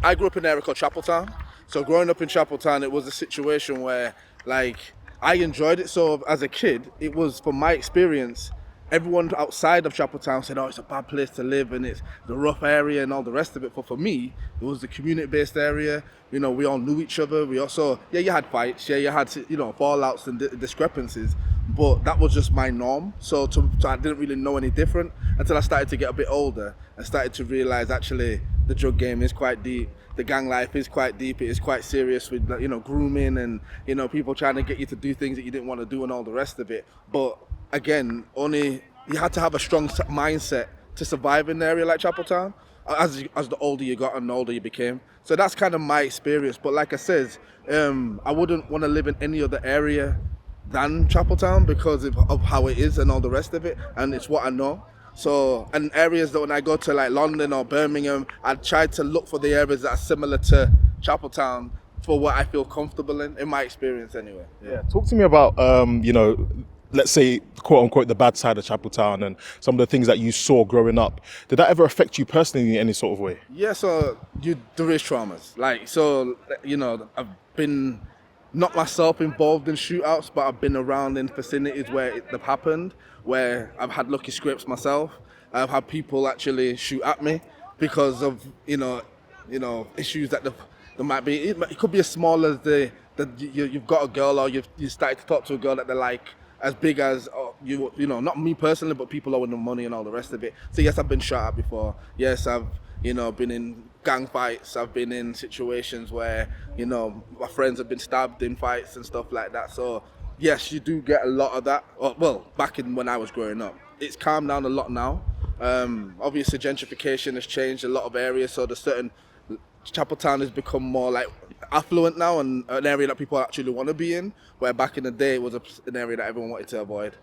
I grew up in an area called Chapeltown. So growing up in Chapeltown, it was a situation where, like, I enjoyed it. So as a kid, it was, from my experience, everyone outside of Chapeltown said, "Oh, it's a bad place to live and it's the rough area and all the rest of it." But for me, it was the community-based area. You know, we all knew each other. We also, yeah, you had fights. Yeah, you had, fallouts and discrepancies. But that was just my norm. So I didn't really know any different until I started to get a bit older and started to realize, actually, the drug game is quite deep. The gang life is quite deep. It is quite serious with, grooming and, people trying to get you to do things that you didn't want to do and all the rest of it. But again, only you had to have a strong mindset to survive in an area like Chapeltown as the older you got and the older you became. So that's kind of my experience. But like I said, I wouldn't want to live in any other area than Chapeltown because of how it is and all the rest of it, and it's what I know. So, and areas that when I go to like London or Birmingham, I try to look for the areas that are similar to Chapeltown for what I feel comfortable in my experience anyway. Yeah, talk to me about, let's say, quote unquote, the bad side of Chapeltown and some of the things that you saw growing up. Did that ever affect you personally in any sort of way? Yeah, so there is traumas. I've been not myself involved in shootouts, but I've been around in vicinities where they've happened, where I've had lucky scripts myself. I've had people actually shoot at me because of issues that there might be. It could be as small as you've got a girl or you started to talk to a girl that they like as big as not me personally, but people owing them money and all the rest of it. So yes, I've been shot at before. Yes, I've been in gang fights. I've been in situations where my friends have been stabbed in fights and stuff like that. So yes, you do get a lot of that. Well, back in when I was growing up, it's calmed down a lot now. Obviously, gentrification has changed a lot of areas, so there's certain Chapeltown has become more like affluent now and an area that people actually want to be in, where back in the day it was an area that everyone wanted to avoid.